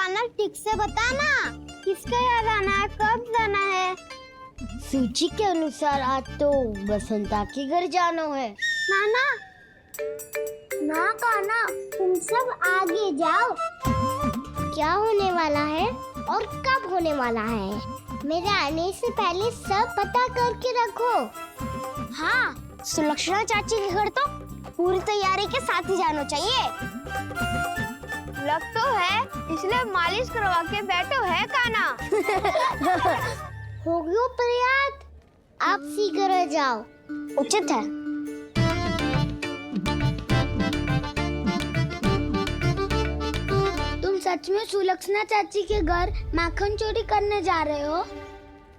कान्हा ठीक से बता ना, किसके यहाँ जाना है, कब जाना है? सूची के अनुसार आज तो बसंता के घर जाना है। नाना ना कान्हा, तुम सब आगे जाओ। क्या होने वाला है और कब होने वाला है, मेरे आने से पहले सब पता करके रखो। हाँ, सुलक्षणा चाची के घर तो पूरी तैयारी के साथ ही जाना चाहिए। लग तो है, इसलिए मालिश करवा के बैठो है कान्हा। हो गयो प्रयास, आप शीघ्र जाओ। उचित है। तुम सच में सुलक्षणा चाची के घर माखन चोरी करने जा रहे हो?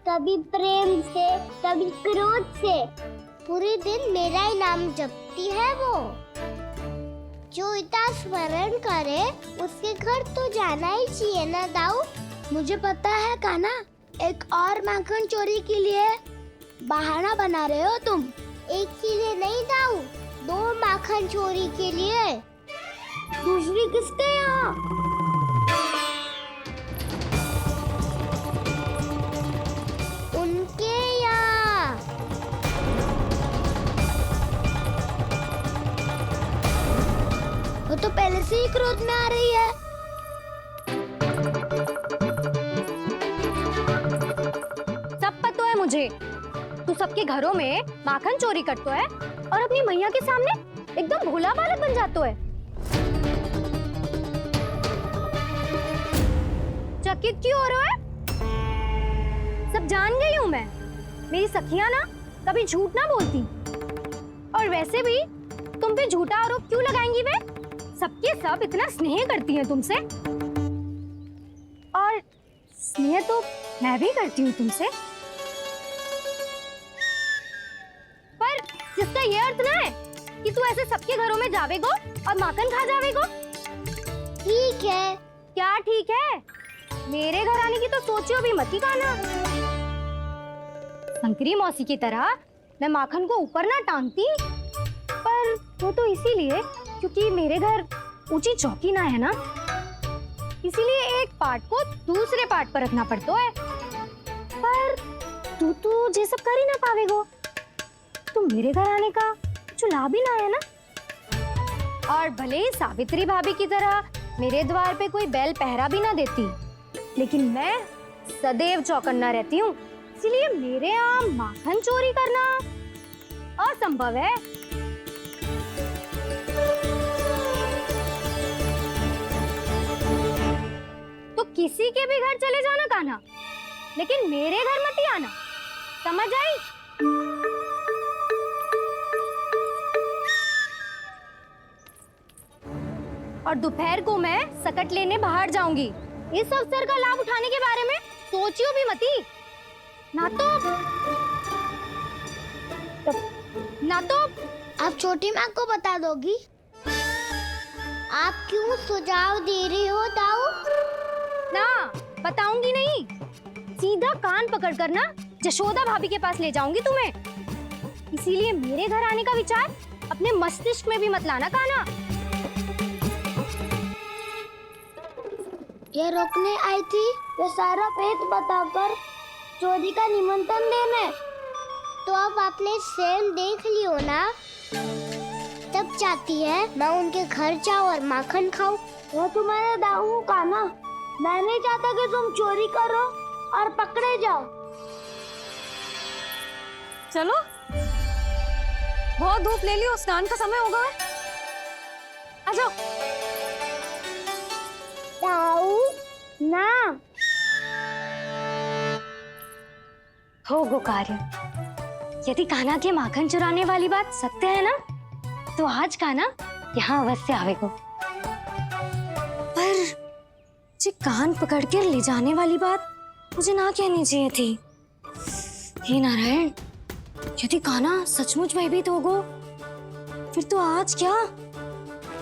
कभी प्रेम से, कभी क्रोध से। पूरे दिन मेरा ही नाम जपती है वो। जो इतना स्मरण करे उसके घर तो जाना ही चाहिए ना दाऊ। मुझे पता है कान्हा, एक और माखन चोरी के लिए बहाना बना रहे हो तुम। एक के लिए नहीं दाऊ, 2 माखन चोरी के लिए। दूसरी किसके यहाँ? उनके यहाँ। वो तो पहले से ही क्रोध में आ रही है। सब पता है मुझे, तू सबके घरों में माखन चोरी करतो है और अपनी मैया के सामने एकदम भोला बालक बन जातो है। चकित क्यों हो रहे हो? सब जान गई हूँ मैं, मेरी सखियां ना कभी झूठ ना बोलती। और वैसे भी तुम पे झूठा आरोप क्यों लगाएंगी वे? सबके सब इतना स्नेह करती हैं तुमसे, और स्नेह तो मैं भी करती हूँ तुमसे। पर जिसका ये अर्थ ना है कि तू ऐसे सबके घरों में जावेगो और माखन खा जावेगो। ठीक है। क्या ठीक है? मेरे घर आने की तो सोचियो भी मत ही कान्हा। शंकरी मौसी की तरह मैं माखन को ऊपर ना टांगती, पर वो तो इसीलिए क्योंकि मेरे घर ऊंची चौकी ना है ना, इसीलिए एक पार्ट को दूसरे पार्ट पर रखना पड़ता है। पर तू तो ये सब कर ही ना पावेगो, तो मेरे घर आने का कुछ लाभ ही ना है ना। और भले ही सावित्री भाभी की तरह मेरे द्वार पे कोई बैल पहरा भी ना देती, लेकिन मैं सदैव चौकन्ना रहती हूँ, इसलिए मेरे यहाँ माखन चोरी करना असंभव है। तो किसी के भी घर चले जाना कान्हा, लेकिन मेरे घर मत ही आना, समझ आई? और दोपहर को मैं सकट लेने बाहर जाऊंगी। इस अवसर का लाभ उठाने के बारे में सोचियो भी मती, ना तो आप छोटी माँ को बता दोगी? आप क्यों सुझाव दे रही हो दाऊ? ना बताऊंगी नहीं, सीधा कान पकड़ कर ना जशोदा भाभी के पास ले जाऊंगी तुम्हें। इसीलिए मेरे घर आने का विचार अपने मस्तिष्क में भी मत लाना कान्हा। ये रोकने आई थी ये सारा भेद बताकर चोरी का निमंत्रण देने। तो अब आपने स्वयं देख लियो ना, तब चाहती है मैं उनके घर जाऊं और माखन खाऊं। वो तुम्हारे दाऊ कान्हा, मैं नहीं चाहता कि तुम चोरी करो और पकड़े जाओ। चलो, बहुत धूप ले लियो, स्नान का समय होगा। आ जाओ। दाऊ ना हो गो कार्य। यदि कान्हा के माखन चुराने वाली बात सत्य है ना, तो आज कान्हा यहाँ अवश्य आवेगो। पर जे कान पकड़ कर ले जाने वाली बात मुझे ना कहनी चाहिए थी। हे नारायण, यदि कान्हा सचमुच भयभीत होगो, फिर तो आज क्या,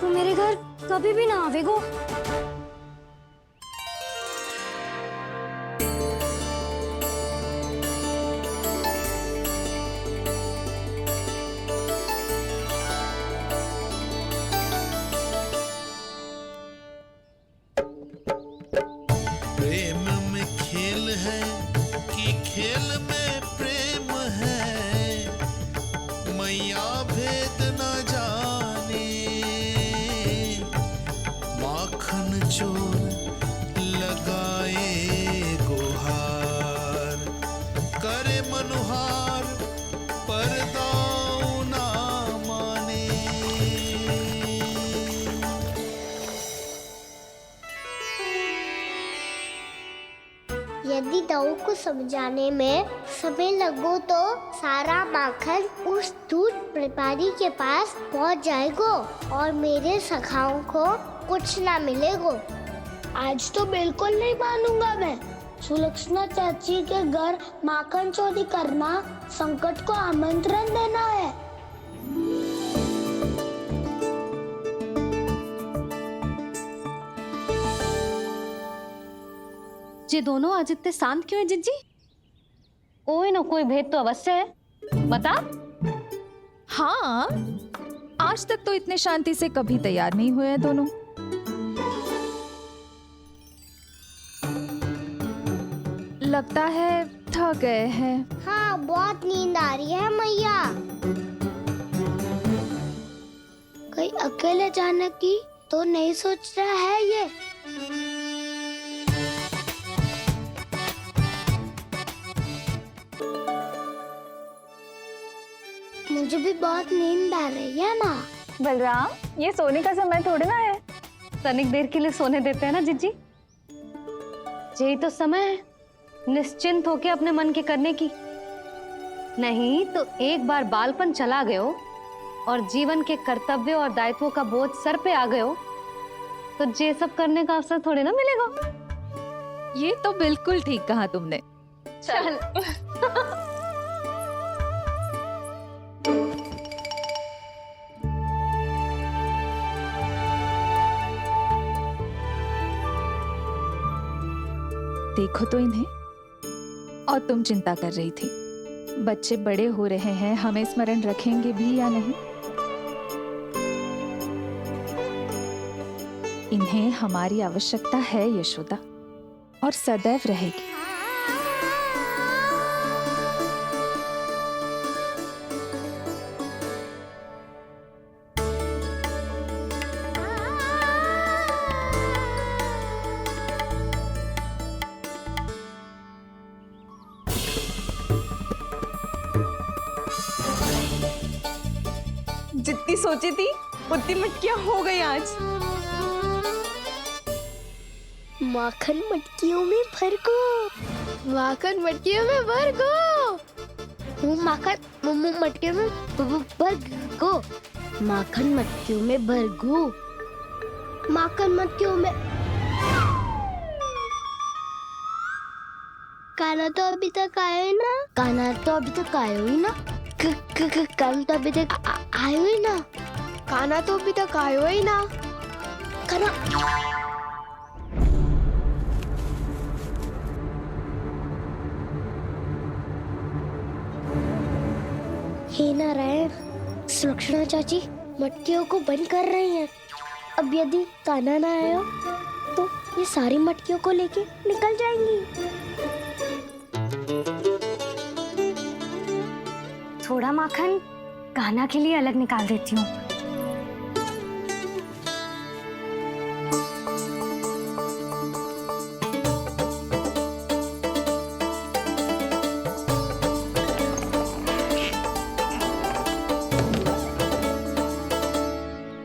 तो मेरे घर कभी भी ना आवेगो। माखन चोर लगाए गुहार, करे मनुहार पर दाऊ ना माने। यदि दाऊ को समझाने में समय लगो तो सारा माखन उस दूध व्यापारी के पास पहुंच जाएगा और मेरे सखाओं को कुछ ना मिलेगा। आज तो बिल्कुल नहीं मानूंगा मैं। सुलक्षणा चाची के घर माखन चोरी करना संकट को आमंत्रण देना है। ये दोनों आज इतने शांत क्यों है जिज्जी? कोई ना कोई भेद तो अवश्य है, बता। हाँ, आज तक तो इतने शांति से कभी तैयार नहीं हुए हैं दोनों। लगता है थक गए हैं। हाँ, बहुत नींद आ रही है मैया। कहीं अकेले जाने की तो नहीं सोच रहा है ये? मुझे भी बहुत नींद आ रही है माँ। बलराम, ये सोने का समय थोड़ी ना है। तनिक देर के लिए सोने देते हैं ना जिज्जी। यही तो समय है निश्चिंत होके अपने मन के करने की। नहीं तो एक बार बालपन चला गयो और जीवन के कर्तव्यों और दायित्वों का बोझ सर पे आ गयो तो ये सब करने का अवसर थोड़े ना मिलेगा। ये तो बिल्कुल ठीक कहा तुमने। चल। देखो तो इन्हें। और तुम चिंता कर रही थी बच्चे बड़े हो रहे हैं, हमें स्मरण रखेंगे भी या नहीं। इन्हें हमारी आवश्यकता है यशोदा, और सदैव रहेगी। जितनी सोची थी उतनी मटकियां हो गई आज। माखन मटकियों में भर को। माखन मटकियों में भर को। माखन मटकियों में भर को। माखन मटकियों में भर को। माखन मटकियों में। काना तो अभी तक आया ही ना। काना तो अभी तक आया ही ना। काना तो अभी तक आयो ही ना। काना तो अभी तक आयो ही ना। काना हे नारायण, सुलक्षणा चाची मटकियों को बंद कर रही हैं। अब यदि काना ना आया तो ये सारी मटकियों को लेके निकल जाएंगी। थोड़ा माखन कान्हा के लिए अलग निकाल देती हूँ।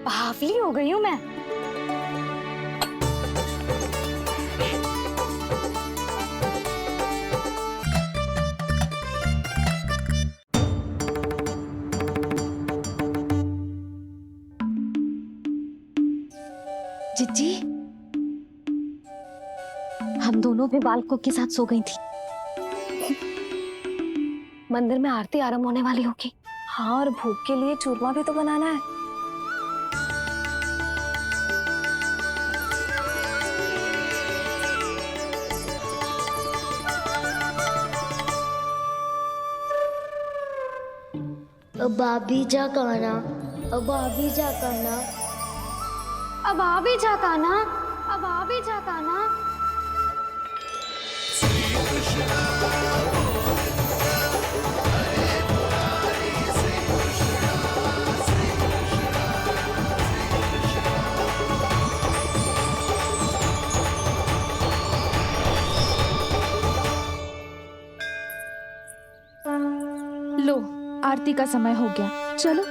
बावली हो गई हूँ मैं। जिज्जी, हम दोनों भी बालकों के साथ सो गई थी। मंदिर में आरती आरंभ होने वाली होगी। हाँ, और भूख के लिए चूरमा भी तो बनाना है। अब आ भी जा काना। अब आ भी जा काना। अब आ भी जा कान्हा। अब आ भी जा कान्हा। आरती का समय हो गया, चलो।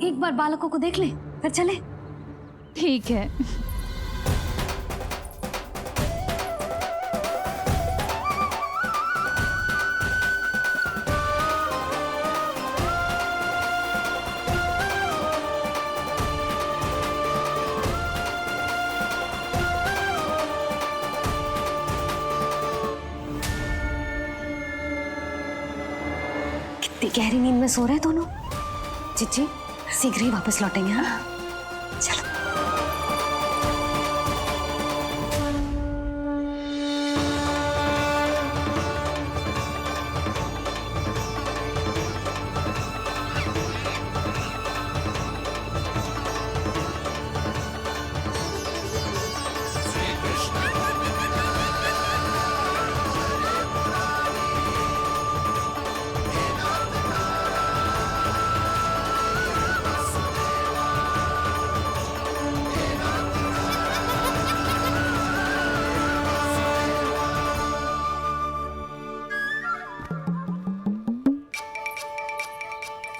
एक बार बालकों को देख ले, फिर चले। ठीक है। कितनी गहरी नींद में सो रहे हैं दोनों। जीजी शीघ्र ही वापस लौटेंगे। हाँ चलो।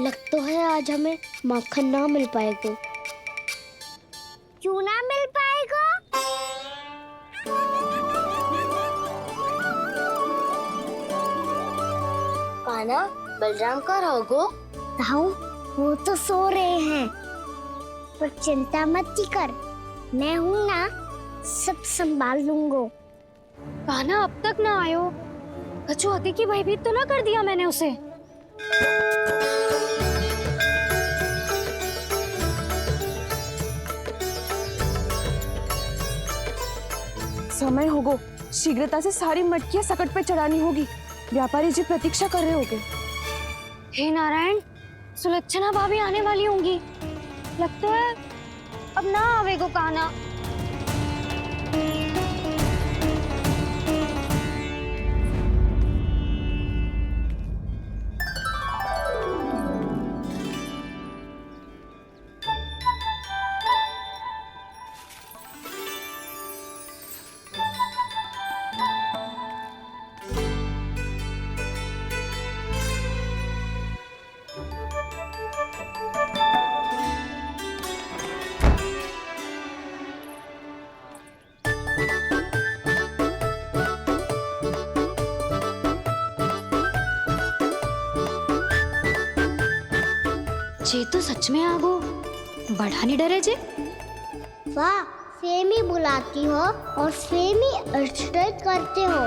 लग तो है आज हमें माखन ना मिल पाएगा। क्यों ना मिल पाएगा? कान्हा, बलराम का रहोगो? ताऊ, वो तो सो रहे हैं, पर चिंता मत की कर, मैं हूँ ना, सब संभाल लूंगा। कान्हा अब तक ना आयो, कचौती की भयभीत तो ना कर दिया मैंने उसे। समय होगो, शीघ्रता से सारी मटकियां सकट पे चढ़ानी होगी। व्यापारी जी प्रतीक्षा कर रहे होंगे। हे नारायण, सुलक्षणा भाभी आने वाली होंगी। लगता है अब ना आवेगो कान्हा। जे तो सच में आगो, बड़ा नहीं डरे जे। वाह, सेम ही बुलाती हो और सेम ही अर्चना करते हो।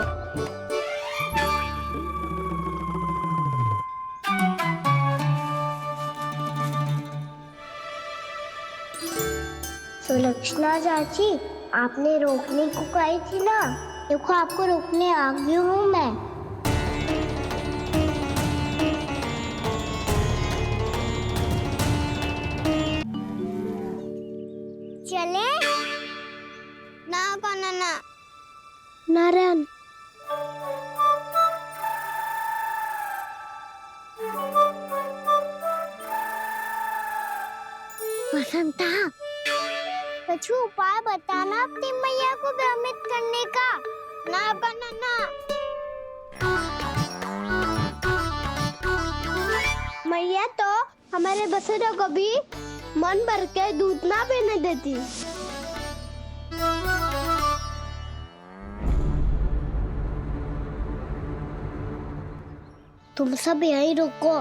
सुलक्षणा चाची, आपने रोकने को कही थी ना, देखो आपको रोकने आ गई हूँ मैं। चले ना कान्हा ना। नारायण, वसंता, कुछ उपाय बताना अपनी मैया को भ्रमित करने का। ना कान्हा ना। मैया तो हमारे बसेरों को भी मन भर के दूध ना पीने देती। तुम सब यहीं रुको।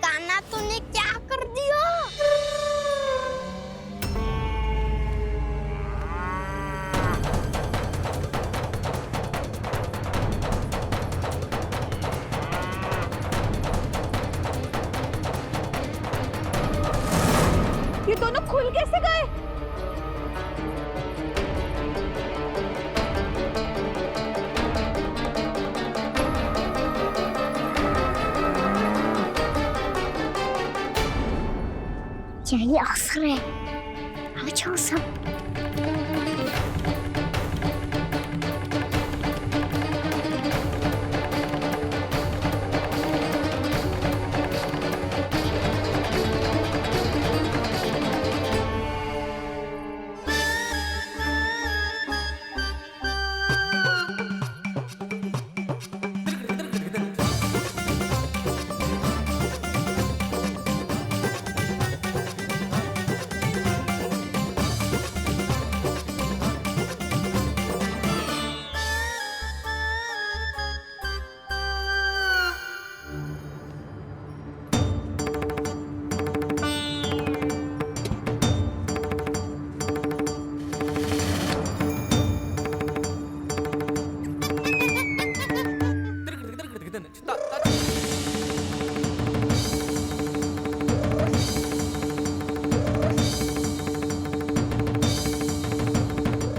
कान्हा, तूने क्या कर दिया? ये दोनों खुल कैसे गए? यही अवसर है, आ जाओ सब।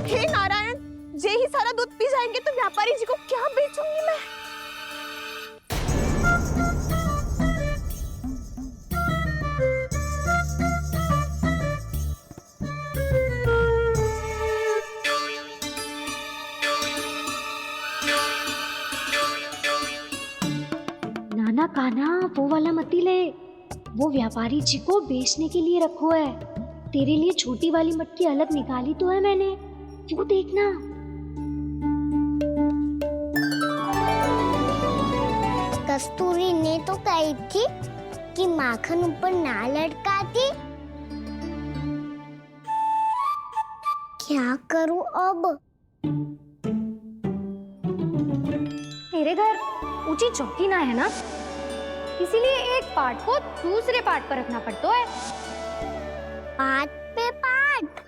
हे नारायण, ये ही सारा दूध पी जाएंगे तो व्यापारी जी को क्या बेचूंगी मैं? नाना कान्हा, वो वाला मत ही ले, वो व्यापारी जी को बेचने के लिए रखो है। तेरे लिए छोटी वाली मटकी अलग निकाली तो है मैंने, वो देखना। कस्तूरी ने तो कही थी कि माखन ऊपर ना लटकाती। क्या करूं अब? मेरे घर ऊंची चौकी ना है ना, इसीलिए एक पार्ट को दूसरे पार्ट पर रखना पड़ता है। पार्ट पे पार्ट।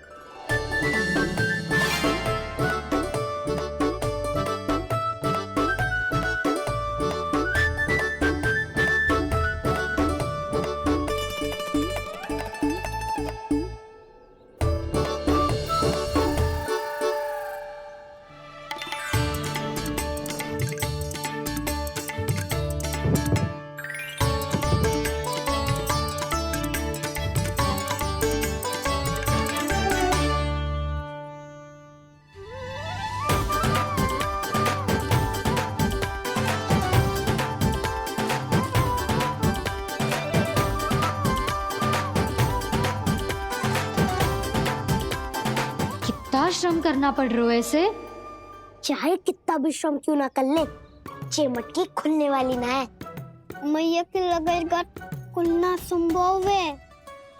कितना श्रम करना पड़ रहा है इसे। चाहे कितना भी श्रम क्यों ना कर ले, ये मटकी खुलने वाली ना है। मैया के लगेगा खुलना संभव है।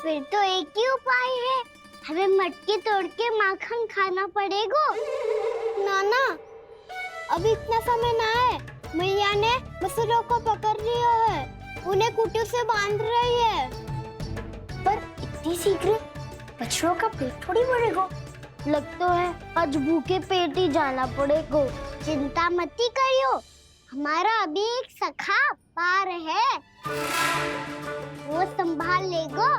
फिर तो एक ही उपाय है, हमें मटकी तोड़ के माखन खाना पड़ेगा। नाना, अभी इतना समय ना है। मैया ने बछड़ों को पकड़ लिया है, उन्हें कुटिया से बांध रही है। पर इतनी शीघ्र बछड़ों का पेट थोड़ी भरेगा। लगता है आज भूखे पेट ही जाना पड़ेगा। चिंता मत ही करियो, हमारा अभी एक सखा पार है, वो संभाल लेगा।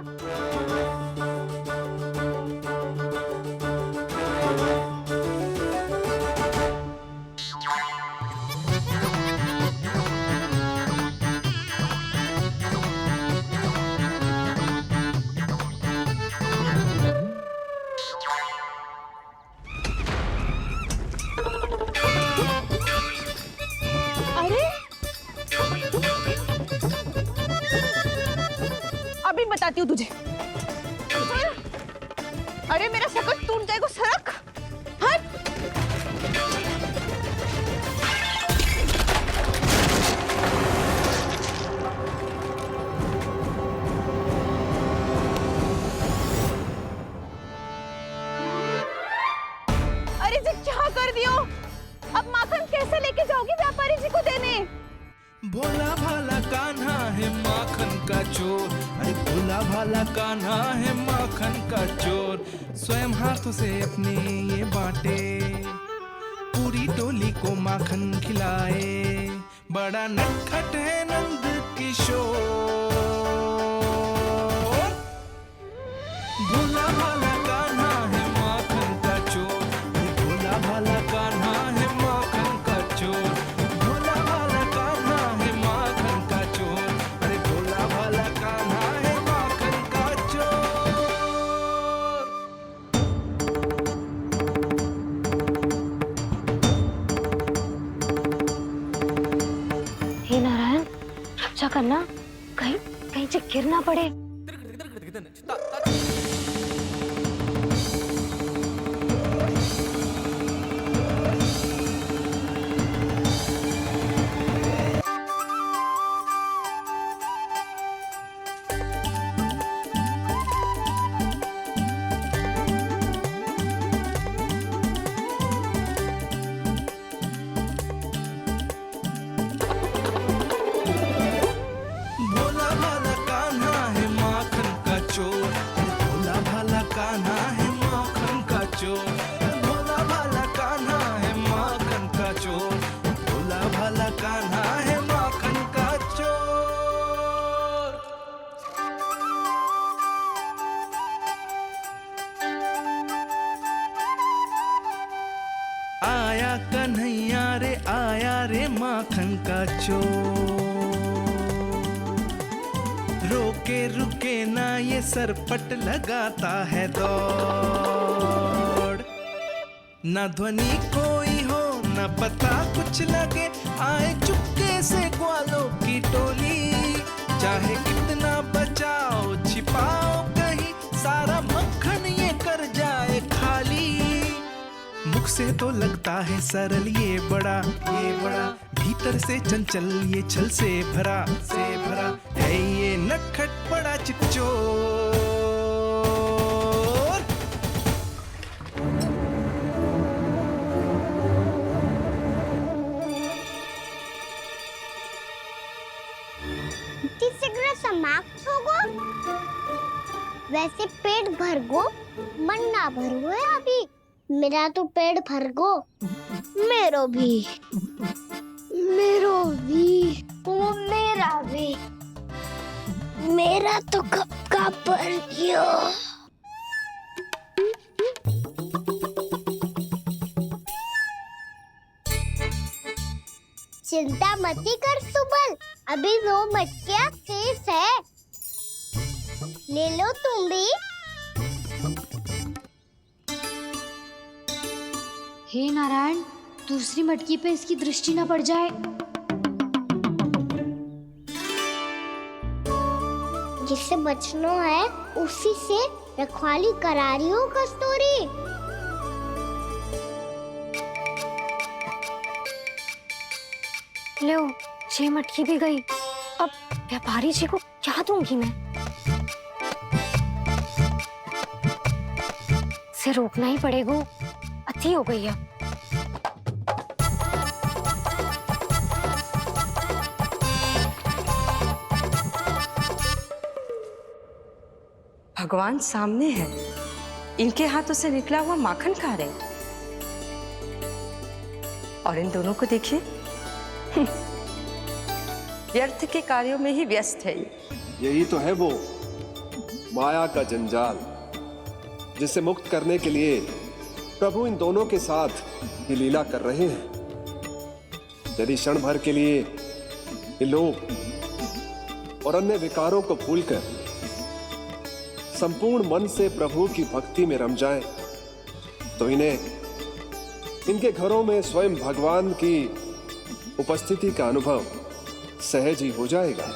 अभी बताती हूँ तुझे। अरे मेरा शकट टूट जाएगा, सरक हट। अरे जी क्या कर दियो? अब माखन कैसे लेके जाओगी व्यापारी जी को देने? भोला भाला कान्हा है माखन का चोर, अरे भोला भाला कान्हा है माखन का चोर। स्वयं हाथों से अपने ये बांटे, पूरी टोली को माखन खिलाए। बड़ा नटखट है नंद किशोर। भोला भाला कान्हा है माखन का चोर, अरे भोला भाला कान्हा है माखन का चोर। भोला भाला कान्हा है माखन का चोर, अरे भोला भाला कान्हा है माखन का चोर। हे नारायण, रक्षा करना, कहीं कहीं से गिर ना पड़े। भोला भाला कान्हा है माखन का चोर, भोला भाला कान्हा है माखन का चोर, भोला भाला कान्हा है माखन का चोर, भोला भाला कान्हा है माखन का चोर। आया कन्हैया रे आया रे माखन का चोर, रोके रुके ना ये सरपट लगाता है दौड़, ना ध्वनि कोई हो ना पता कुछ लगे, आए चुपके से ग्वालों की टोली, चाहे कितना बचाओ छिपाओ कहीं, सारा मक्खन ये कर जाए खाली। मुख से तो लगता है सरल ये बड़ा भीतर से चंचल ये छल से भरा है ये नटखट बड़ा चिच्चोर। शीघ्र समाप्त होगो, वैसे पेट भर गो, मन ना भर है अभी। मेरा तो पेट भर गो, मेरो भी, मेरो भी, ओ मेरा भी, मेरा तो कब का भर गयो। चिंता मती कर सुबल, अभी 2 मटकियाँ शेष है, ले लो तुम भी। हे नारायण, दूसरी मटकी पे इसकी दृष्टि न पड़ जाए। जिससे बचना है उसी से रखवाली करा रही हो कस्तूरी। लो, ये मटकी भी गई। अब व्यापारी जी को क्या दूंगी मैं? इसे रोकना ही पड़ेगा, अति हो गई है। भगवान सामने है, इनके हाथों से निकला हुआ माखन खा रहे, और इन दोनों को देखिए व्यर्थ के कार्यों में ही व्यस्त है। यही तो है वो माया का जंजाल, जिसे मुक्त करने के लिए प्रभु इन दोनों के साथ ये लीला कर रहे हैं। यदि क्षण भर के लिए ये लोग और अन्य विकारों को भूलकर संपूर्ण मन से प्रभु की भक्ति में रम जाएं, तो इन्हें इनके घरों में स्वयं भगवान की उपस्थिति का अनुभव सहज ही हो जाएगा।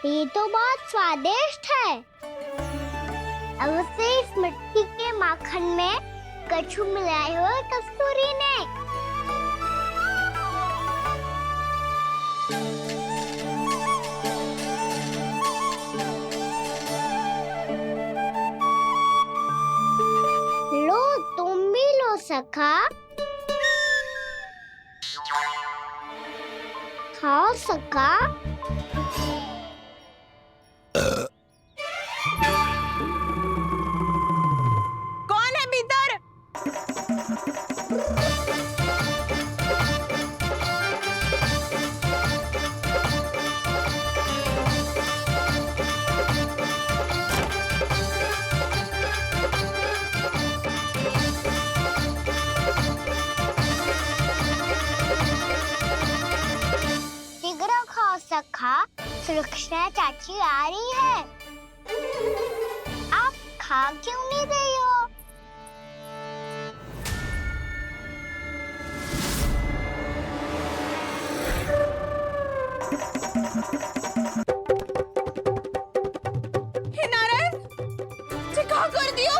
ये तो बहुत स्वादिष्ट है। अब से इस मिट्टी के माखन में कछु मिलाए हुए कस्तूरी ने। लो, तुम भी लो सखा, खाओ सखा। कौन है भीतर? सुलक्षणा चाची आ रही है। आप खा क्यों नहीं रही हो? हे नारायण, ये क्या कर दियो?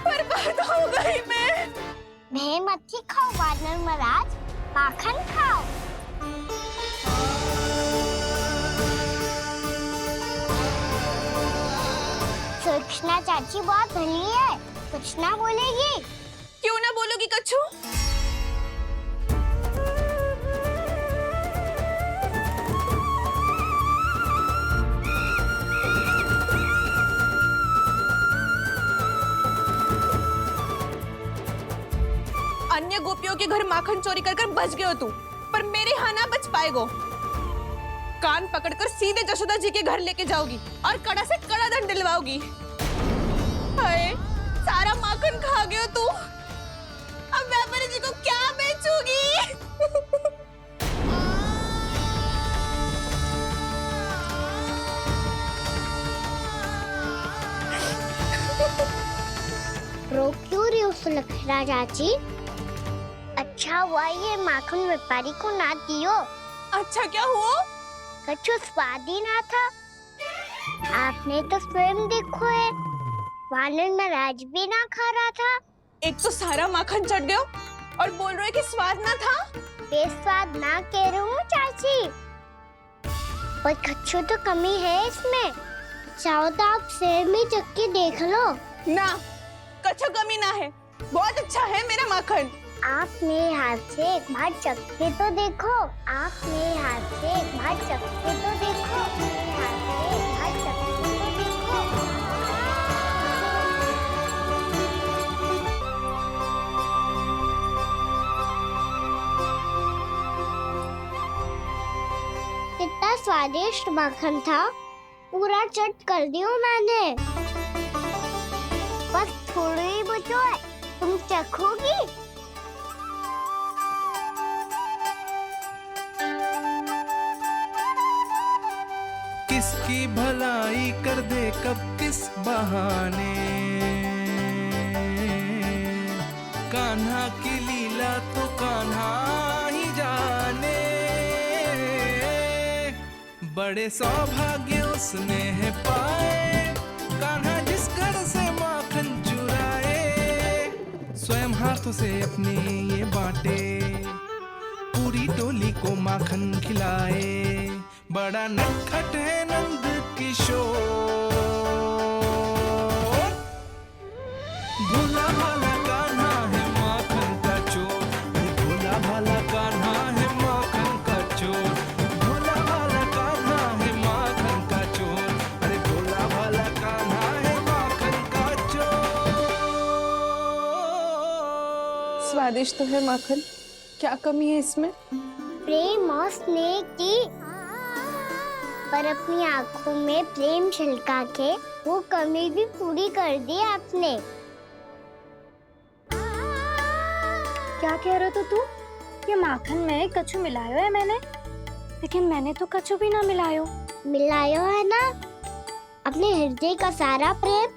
बर्बाद हो गई मैं मच्छी खाओ वानर महाराज, माखन खाओ। सुलक्षणा चाची बहुत भली है, कुछ ना बोलेगी। क्यों ना बोलोगी कच्छू? अन्य गोपियों के घर माखन चोरी कर बच गए हो तू, पर मेरे यहाँ ना बच पाएगो। कान पकड़कर सीधे जशोदा जी के घर लेके जाओगी और कड़ा से कड़ा दंड दिलवाओगी। हाय, सारा माखन खा गए हो तू। अब व्यापारी जी को क्या बेचूगी? रो क्यों रही हो सुलक्षणा चाची? अच्छा हुआ ये माखन व्यापारी को ना दियो। अच्छा क्या हुआ? कछु स्वाद ही ना था। आपने तो स्वयं देखो है, वानर महाराज भी ना खा रहा था। एक तो सारा माखन चढ़ गया और बोल रहे कि स्वाद ना था। बेस्वाद ना कह रही हूँ चाची, पर कछु तो कमी है इसमें। चाहो तो आप शहर में चख के देख लो। ना, कछु कमी ना है, बहुत अच्छा है मेरा माखन। आप मेरे हाथ से एक बार चख के तो देखो। आप मेरे हाथ से एक बार चख के तो देखो। मेरे हाथ से एक बार चख के तो देखो। कितना स्वादिष्ट माखन था, पूरा चट कर दिया मैंने। बस थोड़ी ही बचो है, तुम चखोगी? किसकी भलाई कर दे कब किस बहाने, कान्हा की लीला तो कान्हा ही जाने। बड़े सौभाग्य उसने है पाए, कान्हा जिस घर से माखन चुराए। स्वयं हाथों से अपने ये बांटे, पूरी टोली को माखन खिलाए। बड़ा नटखट है नंद किशोर, भोला भाला कान्हा है माखन का चोर। भोला भाला कान्हा है माखन का चोर। भोला भाला कान्हा है माखन का चोर। अरे भोला भाला कान्हा है माखन का चोर। स्वादिष्ट तो है माखन, क्या कमी है इसमें? प्रेम और स्नेह की, पर अपनी आंखों में प्रेम छलका के वो कमी भी पूरी कर दी आपने। क्या कह रहे हो तू? ये माखन में कछु मिलायो है मैंने, लेकिन मैंने तो कछु भी ना मिलायो। मिलायो है ना अपने हृदय का सारा प्रेम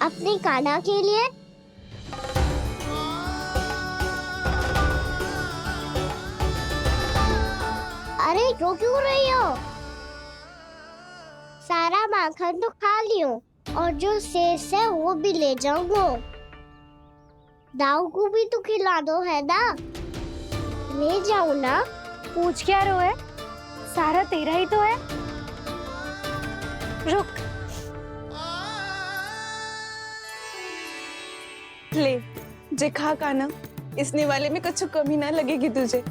अपनी कान्हा के लिए। अरे रो क्यों रही हो? सारा माखन तो खा लियो और जो शेष है वो भी ले जाऊंगा। दाऊ को भी तो खिला दो है ना, ले जाओ ना। पूछ क्या रो है, सारा तेरा ही तो है। रुक, ले जे खा कान्हा, इसने वाले में कुछ कमी ना लगेगी तुझे।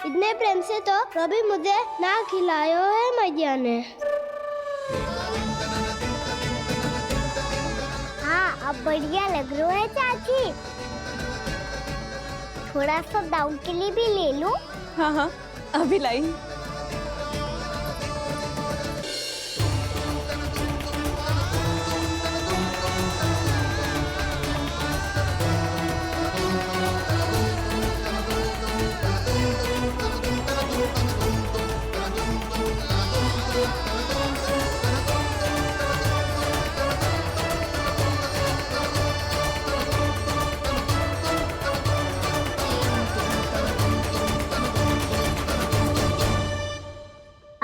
इतने प्रेम से तो कभी मुझे ना खिलायो है मैया ने। हाँ, अब बढ़िया लग रहा है चाची। थोड़ा सा दाऊ के लिए भी ले लो। हाँ हाँ, अभी लाई।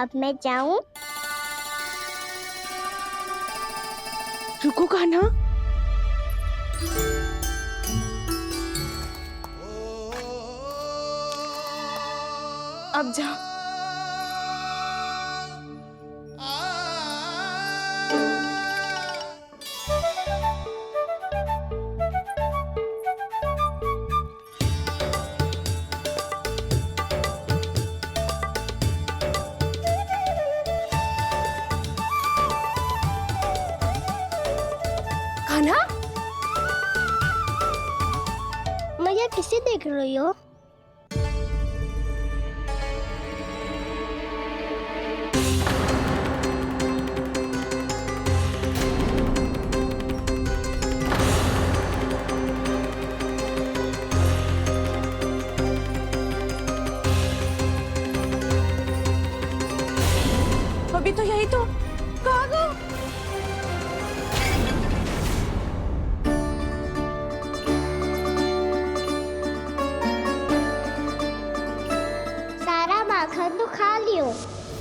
अब मैं जाऊं? रुको कान्हा, अब जा। कान्हा, मैया किसे देख रही हो? अभी तो यही तो। कहाँ गो? सारा माखन तो खा लियो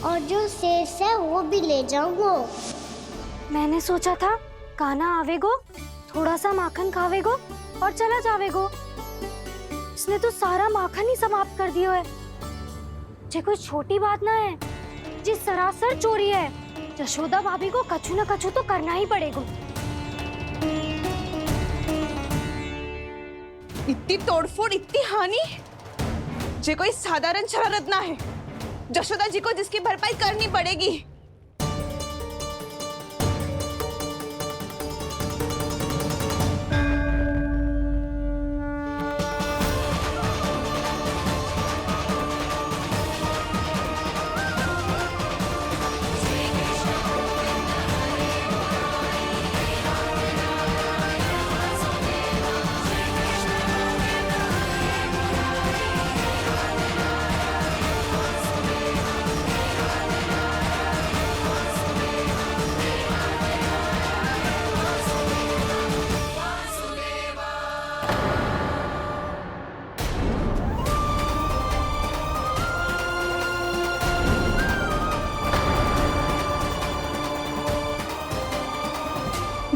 और जो शेष है वो भी ले जाऊंगो। मैंने सोचा था कान्हा आवेगो, थोड़ा सा माखन खावेगो और चला जावेगो। इसने तो सारा माखन ही समाप्त कर दिया है। ये कोई छोटी बात ना है, जी सरासर चोरी है। यशोदा भाभी को कछु न कछु तो करना ही पड़ेगा। इतनी तोड़फोड़, इतनी हानि, ये कोई साधारण शरारत ना है। यशोदा जी को जिसकी भरपाई करनी पड़ेगी।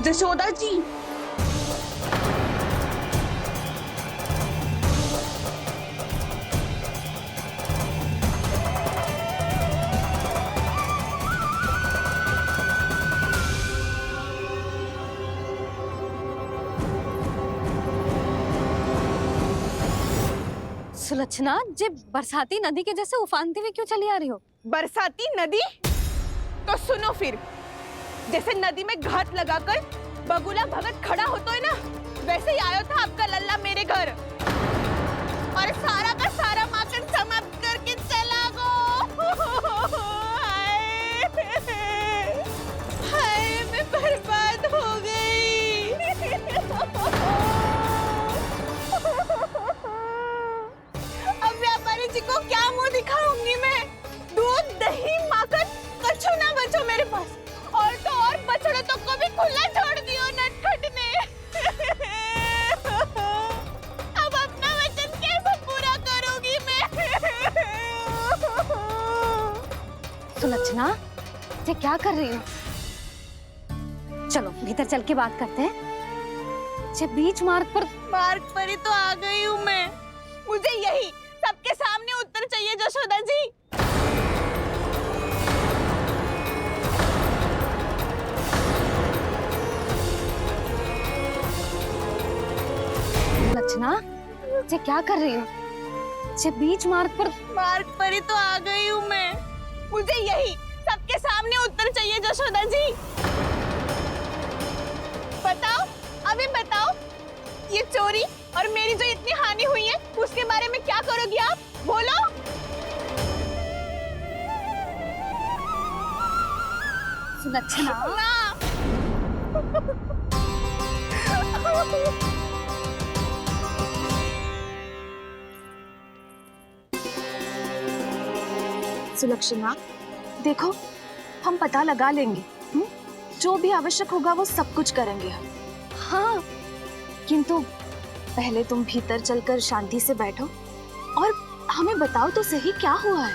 यशोदा जी, सुलक्षणा, जे बरसाती नदी के जैसे उफानते हुए क्यों चली आ रही हो? बरसाती नदी? तो सुनो फिर, जैसे नदी में घाट लगाकर बगुला भगत खड़ा होता है ना, वैसे ही आया था आपका लल्ला मेरे घर और सारा का सारा माखन समाप्त करके चला गो। हाय, मैं बर्बाद हो गई। अब व्यापारी जी को क्या मुंह दिखाऊंगी मैं? दूध, दही, माखन कछु ना बचो मेरे पास। और तो और बछड़े तो को भी खुला छोड़ दियो नटखट ने। अब अपना वचन कैसे पूरा करूंगी मैं? सुलक्षणा, ये क्या कर रही हो? चलो भीतर चल के बात करते हैं। ये बीच मार्ग पर ही तो आ गई हूँ मैं। मुझे यही सबके सामने उत्तर चाहिए यशोदा जी। सुलक्षणा, ये क्या कर रही हो? ये बीच मार्ग पर ही तो आ गई हूँ मैं। मुझे यही सबके सामने उत्तर चाहिए यशोदा जी। बताओ, अभी बताओ, ये चोरी और मेरी जो इतनी हानि हुई है उसके बारे में क्या करोगी आप? बोलो। सुलक्षणा, सुलक्षणा, देखो हम पता लगा लेंगे, जो भी आवश्यक होगा वो सब कुछ करेंगे हम। हाँ, किंतु पहले तुम भीतर चलकर शांति से बैठो और हमें बताओ तो सही क्या हुआ है।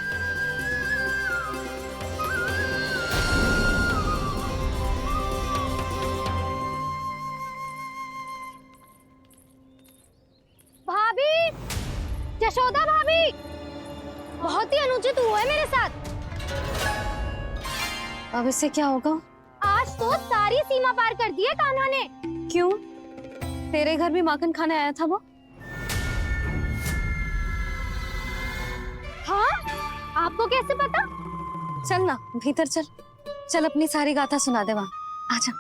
यशोदा भाभी, बहुत ही अनुचित हुआ है मेरे साथ। अब इससे क्या होगा? आज तो सारी सीमा पार कर दी है कान्हा ने। क्यों? तेरे घर भी माखन खाने आया था वो? हाँ, आपको कैसे पता? चल ना भीतर चल, चल अपनी सारी गाथा सुना दे वहां। आजा।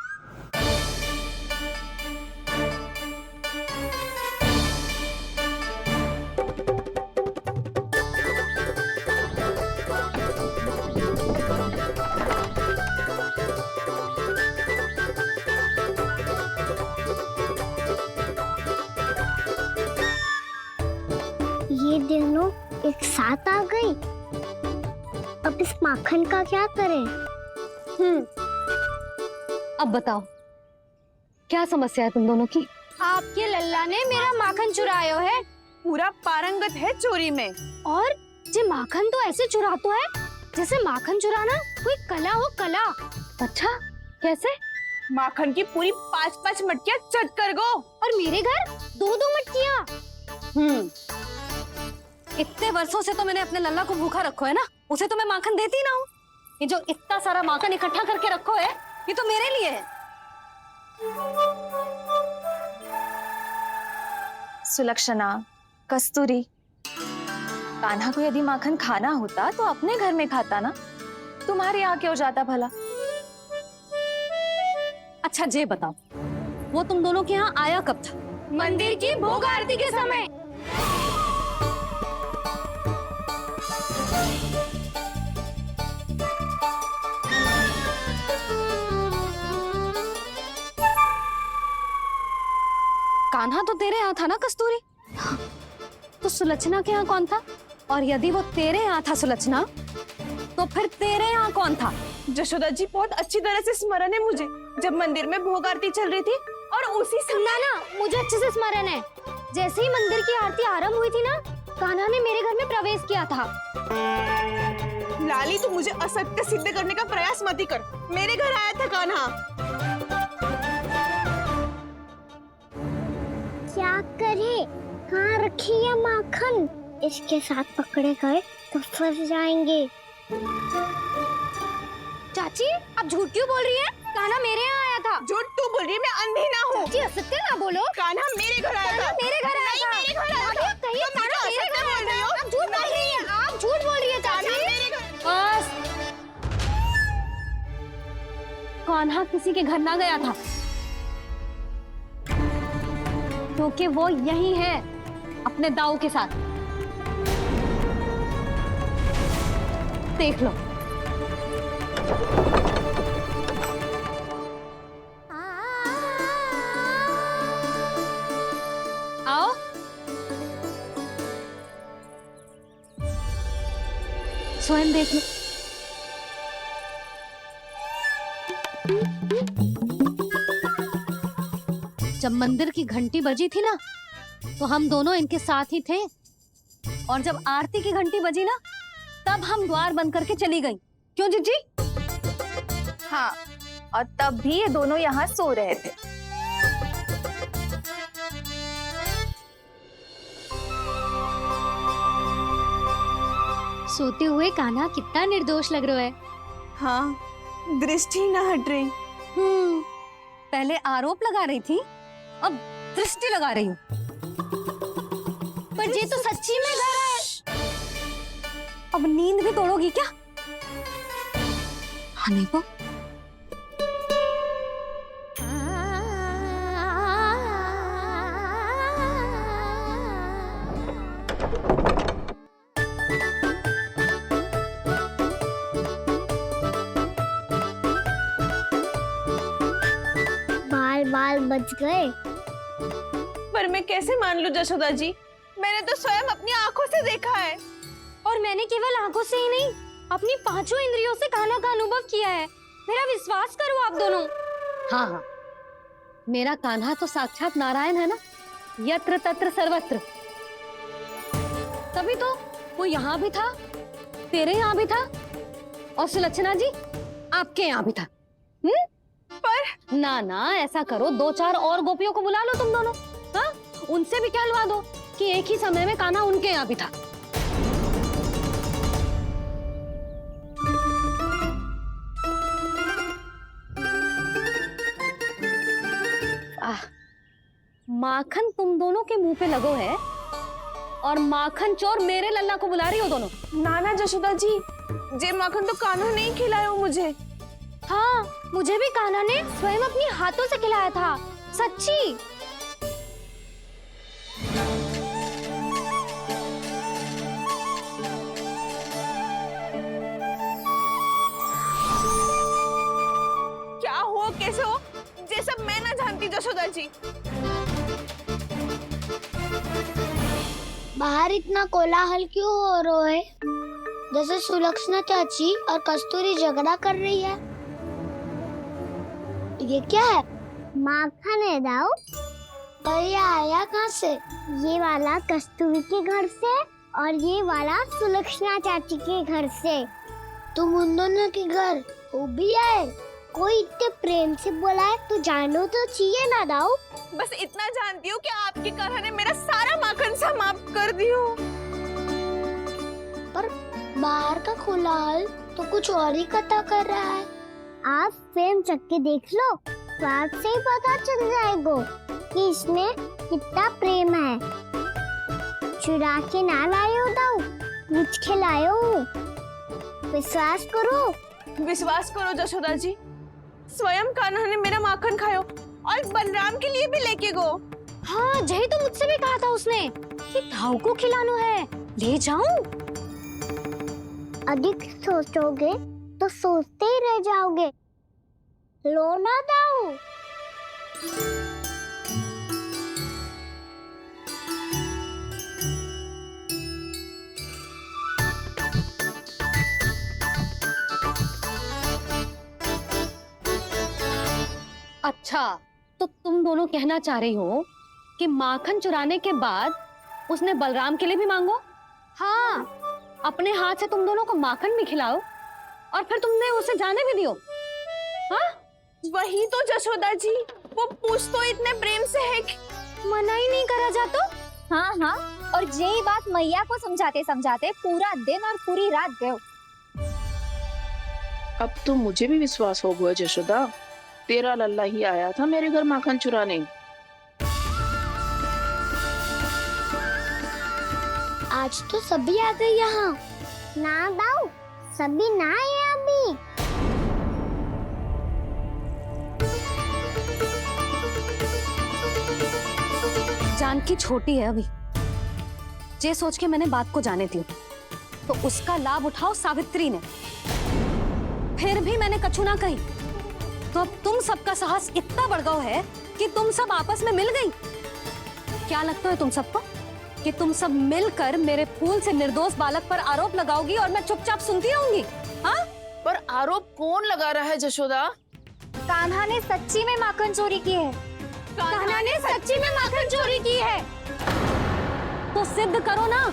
ये दोनों एक साथ आ गई। अब इस माखन का क्या करें? अब बताओ क्या समस्या है तुम दोनों की? आपके लल्ला ने मेरा माखन चुरायो है पूरा पारंगत है चोरी में। और जे माखन तो ऐसे चुरातो है जैसे माखन चुराना कोई कला हो, कला। अच्छा, कैसे? माखन की पूरी 5-5 मटकियां चट कर गो। और मेरे घर 2-2 मटकियां। इतने वर्षों से तो मैंने अपने लल्ला को भूखा रखो है ना, उसे तो मैं माखन देती ना हूँ। ये जो इतना सारा माखन इकट्ठा करके रखो है, ये तो मेरे लिए है। सुलक्षणा, कस्तूरी, कान्हा को यदि माखन खाना होता तो अपने घर में खाता ना, तुम्हारे यहाँ क्यों जाता भला? अच्छा जे बताओ, वो तुम दोनों के यहाँ आया कब था? मंदिर की भोग आरती के समय। कान्हा तो तेरे यहाँ था ना कस्तूरी? तो सुलक्षणा के यहाँ कौन था? और यदि वो तेरे यहाँ था सुलक्षणा, तो फिर तेरे यहाँ कौन था? जशोदा जी बहुत अच्छी तरह से स्मरण है मुझे, जब मंदिर में भोग आरती चल रही थी और उसी समय ना, मुझे अच्छे से स्मरण है। जैसे ही मंदिर की आरती आरंभ हुई थी ना, कान्हा ने मेरे घर में प्रवेश किया था। लाली, तू मुझे असत्य सिद्ध करने का प्रयास मत ही कर। मेरे घर आया था कान्हा। क्या करे? कहाँ रखी है माखन? इसके साथ पकड़े गए तो फंस जाएंगे। चाची, आप झूठ क्यों बोल रही हैं? कान्हा मेरे यहाँ आया था। झूठ तू बोल रही है, मैं अंधी ना हूँ। चाची, असत्य ना बोलो। कान्हा मेरे घर आया था। मेरे घर आया था। मेरे घर आया था। कहिए कान्हा मेरे घर आया था। आप झूठ बोल रही हैं। आप झूठ बोल रही हैं चाची। बस, कान्हा किसी के घर ना गया था, क्योंकि वो यही है अपने दाऊ के साथ। देख लो। आओ। स्वयं देख लो। जब मंदिर की घंटी बजी थी ना, तो हम दोनों इनके साथ ही थे, और जब आरती की घंटी बजी ना, तब हम द्वार बंद करके चली गई। क्यों जीजी? हाँ, और तब भी ये दोनों यहाँ सो रहे थे। सोते हुए कान्हा कितना निर्दोष लग रहा है। हाँ, दृष्टि ना हट रही। पहले आरोप लगा रही थी, अब दृष्टि लगा रही हूँ। पर ये तो सच्ची में घर है। अब नींद भी तोड़ोगी क्या? हनी को बाल बच गए। पर मैं कैसे मान लूं जशोदा जी? मैंने तो स्वयं अपनी आंखों से देखा है। और मैंने केवल आंखों से ही नहीं, अपनी 5 इंद्रियों से कान्हा का अनुभव किया है। मेरा विश्वास करो आप दोनों। हाँ हाँ, मेरा कान्हा तो साक्षात नारायण है ना, यत्र तत्र सर्वत्र। तभी तो वो यहाँ भी था, तेरे यहाँ भी था, और सुलक्षणा जी आपके यहाँ भी था। पर ना ना, ऐसा करो, 2-4 और गोपियों को बुला लो तुम दोनों, हाँ? उनसे भी कहलवा दो कि एक ही समय में कान्हा उनके यहाँ भी था। माखन तुम दोनों के मुंह पे लगो है और माखन चोर मेरे लल्ला को बुला रही हो दोनों। नाना जशोदा जी, जे माखन तो कान्हा नहीं खिलाया मुझे। हाँ, मुझे भी कान्हा ने स्वयं अपनी हाथों से खिलाया था, सच्ची। क्या हो कैसे हो, ये सब मैं ना जानती जशोदा जी। बाहर इतना कोलाहल क्यों हो रहा है? जैसे सुलक्षणा चाची और कस्तूरी झगड़ा कर रही है। ये क्या है? माखन है दाऊ। और ये आया कहाँ से? ये वाला कस्तूरी के घर से और ये वाला सुलक्षणा चाची के घर से। तुम उन दोनों के घर वो भी आए? कोई इतने प्रेम से बोला है तो जानो तो चाहिए ना दाऊ। बस इतना जानती हूँ कि आपकी कान्हा ने मेरा सारा माखन समाप्त कर दियो। पर बाहर का कोलाहल तो कुछ और ही कथा कर रहा है। आप फिल्म चख के देख लो तो आपसे ही पता चल जाएगा कि इसमें कितना प्रेम है। चुरा के ना लायो दाऊ, कुछ खिलायो। विश्वास करो जशोदा जी, स्वयं कान्हा ने मेरा माखन खायो और बलराम के लिए भी लेके गो। हाँ, यही तो मुझसे भी कहा था उसने कि दाऊ को खिलाना है, ले जाऊं। अधिक सोचोगे तो सोचते ही रह जाओगे। लो ना दाऊ। अच्छा, तो तुम दोनों कहना चाह रही हो कि माखन चुराने के बाद उसने बलराम के लिए भी मांगो? हाँ, अपने हाथ से तुम दोनों को माखन भी खिलाओ और फिर तुमने उसे जाने भी दियो। हाँ, वही तो जशोदा जी, वो पूछ तो इतने प्रेम से है कि मना ही नहीं करा जाता। हाँ हाँ, और यही बात मैया को समझाते समझाते पूरा दिन और पूरी रात गए। अब तो मुझे भी विश्वास हो गया जशोदा, तेरा लल्ला ही आया था मेरे घर माखन चुराने। आज तो सभी आ गए यहाँ। ना दाऊ, सभी ना आए अभी। जानकी छोटी है अभी, ये सोच के मैंने बात को जाने दी तो उसका लाभ उठाओ सावित्री ने। फिर भी मैंने कछु ना कही तो अब तुम सबका साहस इतना बढ़ गया है कि तुम सब आपस में मिल गई। क्या लगता है तुम सबको कि तुम सब मिलकर मेरे फूल से निर्दोष बालक पर आरोप लगाओगी और मैं चुपचाप सुनती रहूंगी? हाँ? पर आरोप कौन लगा रहा है जशोदा? कान्हा ने सच्ची में माखन चोरी की है। कान्हा ने सच्ची में माखन चोरी की है तो सिद्ध करो ना।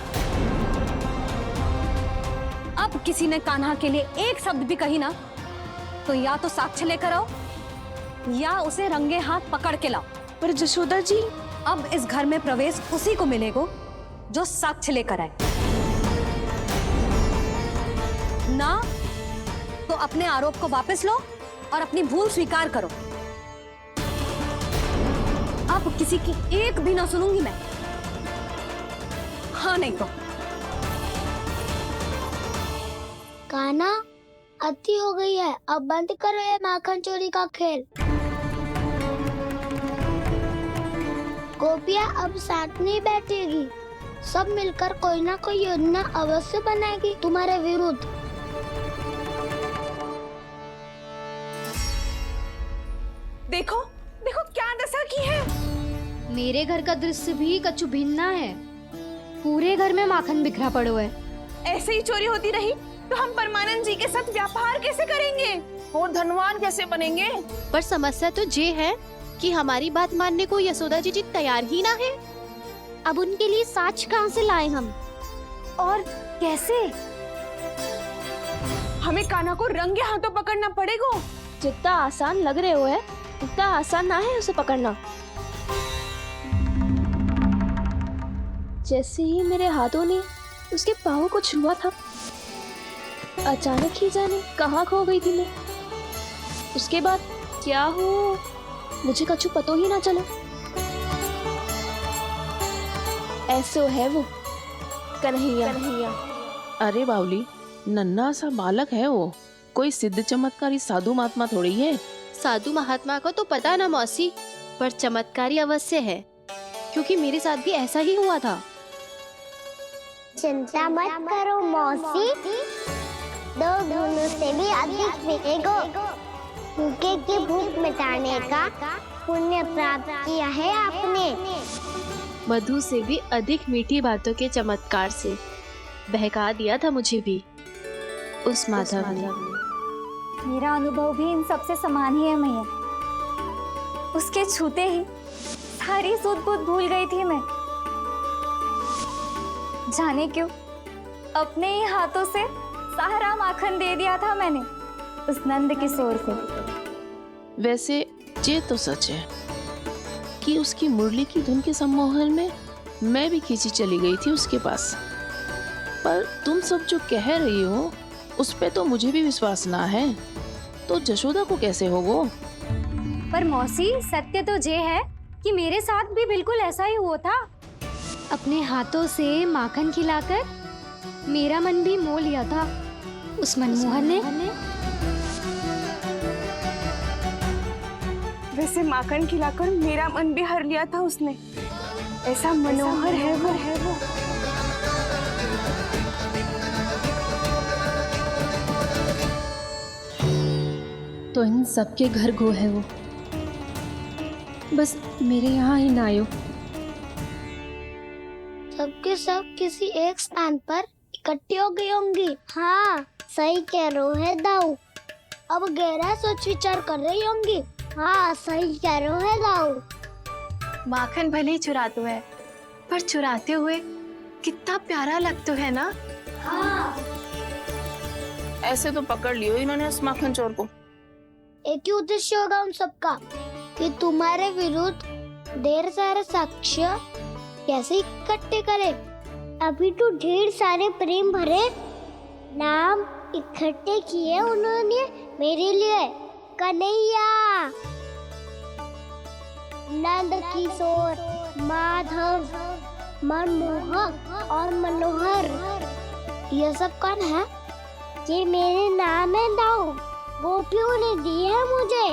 अब किसी ने कान्हा के लिए एक शब्द भी कही ना तो या तो साक्ष्य लेकर आओ या उसे रंगे हाथ पकड़ के लाओ। पर जशोदा जी, अब इस घर में प्रवेश उसी को मिलेगा जो साक्ष्य लेकर आए। ना तो अपने आरोप को वापस लो और अपनी भूल स्वीकार करो। अब किसी की एक भी ना सुनूंगी मैं। हाँ नहीं तो कान्हा, अति हो गई है, अब बंद करो ये माखन चोरी का खेल। गोपिया अब साथ नहीं बैठेगी, सब मिलकर कोई ना कोई योजना अवश्य बनाएगी तुम्हारे विरुद्ध। देखो देखो क्या दशा की है। मेरे घर का दृश्य भी कछु भिन्न है। पूरे घर में माखन बिखरा पड़ो है। ऐसे ही चोरी होती रही तो हम परमानंद जी के साथ व्यापार कैसे करेंगे और धनवान कैसे बनेंगे? पर समस्या तो ये है कि हमारी बात मानने को यशोदा जी तैयार ही ना है। अब उनके लिए साक्ष्य कहाँ से लाएं हम? और कैसे? हमें कान्हा को रंगे हाथों पकड़ना पड़ेगा। जितना आसान लग रहे हो है उतना आसान ना है उसे पकड़ना। जैसे ही मेरे हाथों ने उसके पाँव को छुआ था, अचानक ही जाने कहाँ खो गई थी मैं। उसके बाद क्या हो मुझे कछु पतो ही ना चला। ऐसो है वो कन्हैया। अरे बावली, नन्हा सा बालक है वो, कोई सिद्ध चमत्कारी साधु महात्मा थोड़ी है। साधु महात्मा को तो पता ना मौसी, पर चमत्कारी अवश्य है, क्योंकि मेरे साथ भी ऐसा ही हुआ था। चिंता मत करो मौसी, 2 गुणों से भी अधिक मिलेगा। भूखे की भूख मिटाने का पुण्य प्राप्त किया है आपने। मधु से भी अधिक मीठी बातों के चमत्कार से बहका दिया था मुझे भी उस माधव ने। मेरा अनुभव भी इन सबसे समान ही है मैया। उसके छूते ही सारी सूध बूध भूल गई थी मैं। जाने क्यों अपने ही हाथों से सारा माखन दे दिया था मैंने उस नंद किशोर को। वैसे ये तो सच है कि उसकी मुरली की धुन के सम्मोहन में मैं भी खींची चली गई थी उसके पास। पर तुम सब जो कह रही हो उस पे तो मुझे भी विश्वास ना है, तो जशोदा को कैसे होगो? पर मौसी सत्य तो ये है कि मेरे साथ भी बिल्कुल ऐसा ही हुआ था। अपने हाथों से माखन खिलाकर मेरा मन भी मोह लिया था उस मनमोहन ने। वैसे माखन खिलाकर मेरा मन भी हर लिया था उसने। ऐसा मनोहर है वो। तो इन सबके घर गो है वो, बस मेरे यहाँ ही ना आयो। सबके सब किसी एक स्थान पर इकट्ठी हो गई होंगी। हाँ सही कह रहे है दाऊ। अब गहरा सोच विचार कर रही होंगी। हाँ सही कह रहे है दाऊ। माखन भले ही चुराते है, पर चुराते हुए कितना प्यारा लगता है ना। हाँ ऐसे तो पकड़ लियो इन्होंने उस माखन चोर को। एक ही उद्देश्य होगा उन सबका कि तुम्हारे विरुद्ध ढेर सारे साक्ष्य कैसे इकट्ठे करे। अभी तो ढेर सारे प्रेम भरे नाम इकट्ठे किए उन्होंने मेरे लिए। कन्हैया, नंद किशोर, माधव, मनमोहक और मनोहर, ये सब कौन है? ये मेरे नाम है दाऊ। गोपियों ने दी है मुझे,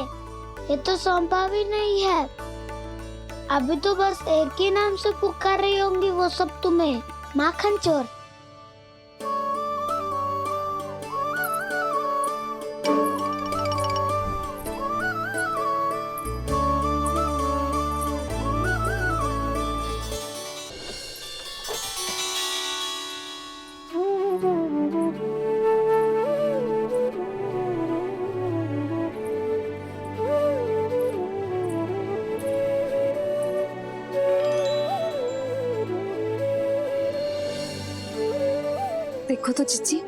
ये तो सौंपा भी नहीं है। अभी तो बस एक ही नाम से पुकार रही होंगी वो सब तुम्हें, माखन चोर। देखो तो चिच्ची,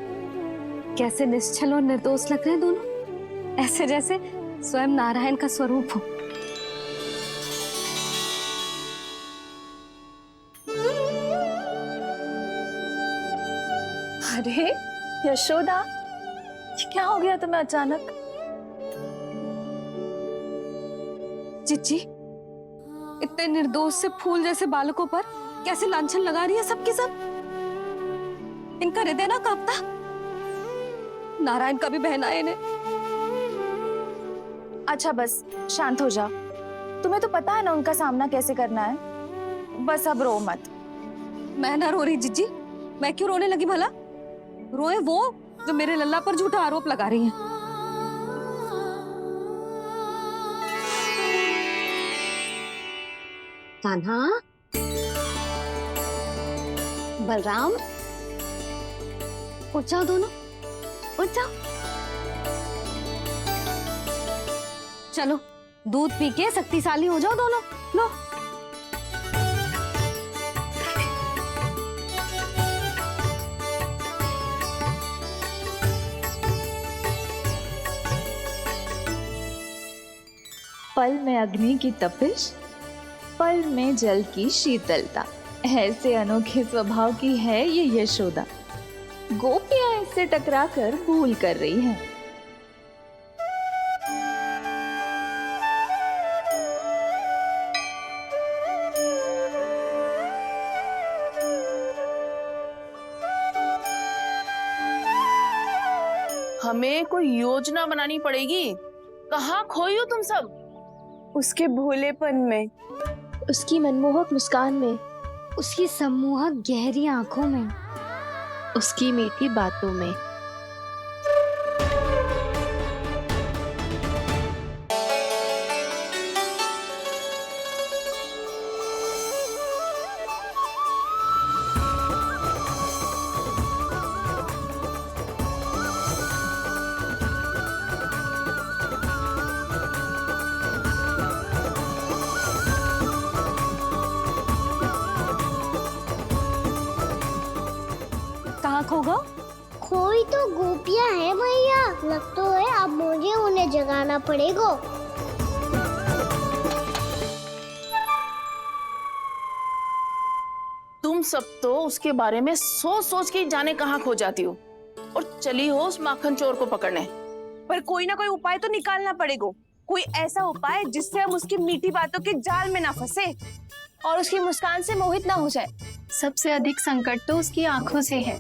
कैसे निश्चल और निर्दोष लग रहे हैं दोनों, ऐसे जैसे स्वयं नारायण का स्वरूप हो। अरे यशोदा, ये क्या हो गया तुम्हें अचानक? चिच्ची, इतने निर्दोष से फूल जैसे बालकों पर कैसे लांछन लगा रही है सबके सब। इनका हृदय ना कांपता? नारायण का भी बहना है इन्हें। अच्छा बस शांत हो जाओ, तुम्हें तो पता है ना उनका सामना कैसे करना है। बस अब रो मत। मैं ना रो रही जिज्जी, मैं क्यों रोने लगी भला? रोए वो जो मेरे लल्ला पर झूठा आरोप लगा रही है। कान्हा, बलराम, उठ जाओ दोनों, उठ जाओ। चलो दूध पी के शक्तिशाली हो जाओ दोनों। लो। पल में अग्नि की तपिश, पल में जल की शीतलता, ऐसे अनोखे स्वभाव की है ये यशोदा। गोपियां इससे टकराकर भूल कर रही हैं। हमें कोई योजना बनानी पड़ेगी। कहाँ खोई हो तुम सब? उसके भोलेपन में, उसकी मनमोहक मुस्कान में, उसकी सम्मोहक गहरी आंखों में, उसकी मीठी बातों में। कहाँ खो गो? कोई तो गोपियां हैं भैया, लगता है अब मुझे उन्हें जगाना पड़ेगा। तुम सब तो उसके बारे में सोच सोच के जाने कहाँ खो जाती हो और चली हो उस माखन चोर को पकड़ने। पर कोई ना कोई उपाय तो निकालना पड़ेगा। कोई ऐसा उपाय जिससे हम उसकी मीठी बातों के जाल में ना फंसे और उसकी मुस्कान से मोहित ना हो जाए। सबसे अधिक संकट तो उसकी आंखों से है।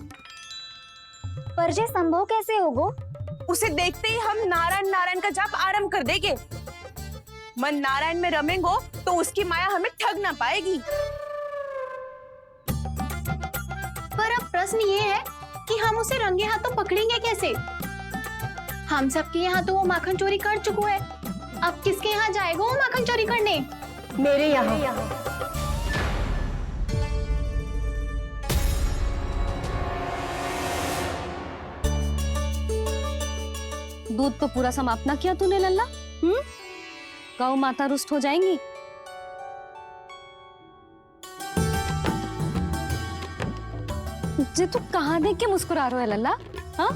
पर ये संभव कैसे होगा? उसे देखते ही हम नारायण नारायण का जाप आरंभ कर देंगे। मन नारायण में रमेंगो तो उसकी माया हमें ठग ना पाएगी। पर अब प्रश्न ये है कि हम उसे रंगे हाथों पकड़ेंगे कैसे? हम सबके यहाँ तो वो माखन चोरी कर चुका है। अब किसके यहाँ जाएगा वो माखन चोरी करने? मेरे यहाँ। दूध तो पूरा समाप्त ना किया तूने लल्ला। गौ माता रुष्ट हो जाएंगी। तू कहाँ देख के मुस्कुरा रहे है लल्ला? हाँ,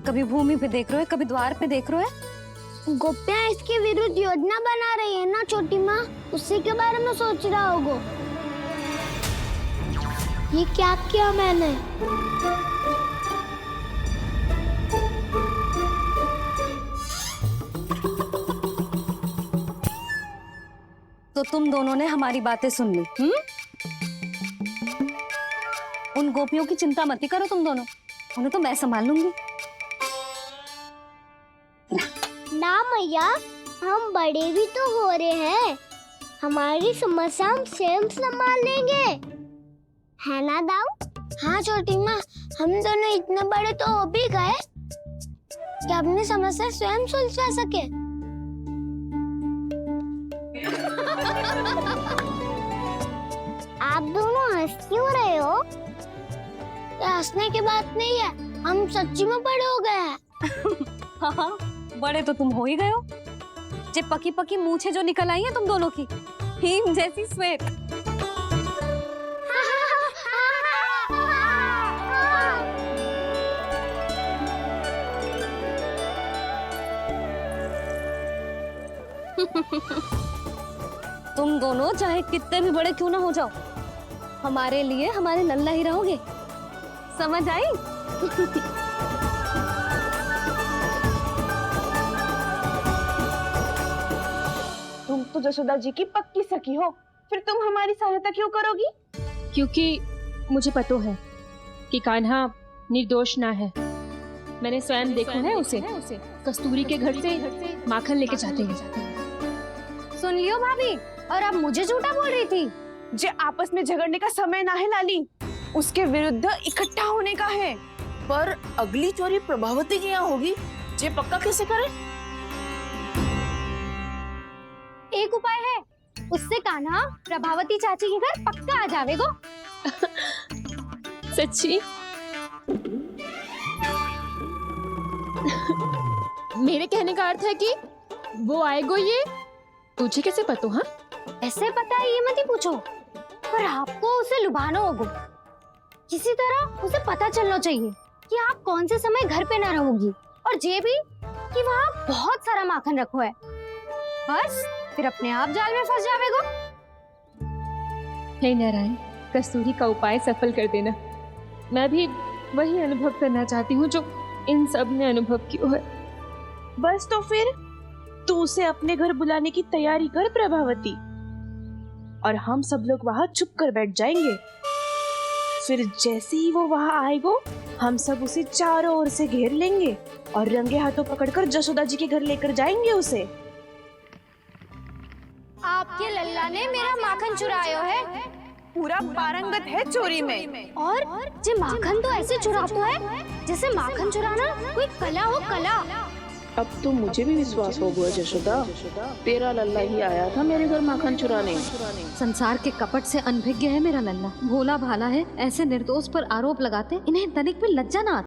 कभी भूमि पे देख रहे हो, कभी द्वार पे देख रहे हो। गोपियां इसके विरुद्ध योजना बना रही है ना छोटी माँ, उसी के बारे में सोच रहा होगा। ये क्या किया मैंने? तो तुम दोनों ने हमारी बातें सुन ली। उन गोपियों की चिंता मत करो तुम दोनों, उन्हें तो मैं संभाल लूंगी। ना मैया, हम बड़े भी तो हो रहे हैं, हमारी समस्या हम स्वयं संभाल लेंगे, है ना दाऊ? हाँ छोटी माँ, हम दोनों इतने बड़े तो हो भी गए कि अपनी समस्या स्वयं सुलझा सके। आप दोनों हंस क्यों रहे हो? ये हंसने की बात नहीं है, हम सच्ची में बड़े हो गए हैं। हाँ, बड़े तो तुम हो ही गए हो। जे पकी पकी मूछें जो निकल आई हैं तुम दोनों की, हिम जैसी श्वेत। तुम दोनों चाहे कितने भी बड़े क्यों ना हो जाओ, हमारे लिए हमारे लल्ला ही रहोगे, समझ आई? तुम तो जशोदा जी की पक्की सखी हो, फिर तुम हमारी सहायता क्यों करोगी? क्योंकि मुझे पता है कि कान्हा निर्दोष ना है। मैंने स्वयं देखा है उसे कस्तूरी के घर से माखन लेके जाते हैं। सुन लियो भाभी, और अब मुझे झूठा बोल रही थी। जे आपस में झगड़ने का समय ना है लाली, उसके विरुद्ध इकट्ठा होने का है। पर अगली चोरी प्रभावती की यहाँ होगी, जे पक्का कैसे करे? एक उपाय है, उससे कान्हा प्रभावती चाची के घर पक्का आ जावेगो। सच्ची? मेरे कहने का अर्थ है कि वो आएगो। ये तुझे कैसे पता? हाँ, ऐसे पता है ये मत ही पूछो, पर आपको उसे लुभाना होगा। किसी तरह उसे पता चलना चाहिए कि आप कौन से समय घर पे ना रहोगी, और ये भी कि वहाँ बहुत सारा माखन रखो है। बस फिर अपने आप जाल में फंस जावेगो। हे नारायण, कस्तूरी का उपाय सफल कर देना। मैं भी वही अनुभव करना चाहती हूँ जो इन सब ने अनुभव किया है। बस तो फिर तू उसे अपने घर बुलाने की तैयारी कर प्रभावती, और हम सब लोग वहाँ चुप कर बैठ जाएंगे। फिर जैसे ही वो वहाँ आएगा, हम सब उसे चारों ओर से घेर लेंगे और रंगे हाथों पकड़कर जशोदा जी के घर लेकर जाएंगे उसे। आपके लल्ला ने मेरा माखन चुरायो है। पूरा पारंगत है चोरी में। और जे माखन तो ऐसे चुराता है जैसे माखन चुराना कोई कला हो, कला। अब तो मुझे भी विश्वास हो गया जशोदा, तेरा लल्ला ही आया था मेरे घर माखन चुराने। संसार के कपट से अनभिज्ञ है मेरा लल्ला, भोला भाला है। ऐसे निर्दोष पर आरोप लगाते इन्हें तनिक भी लज्जा ना आती।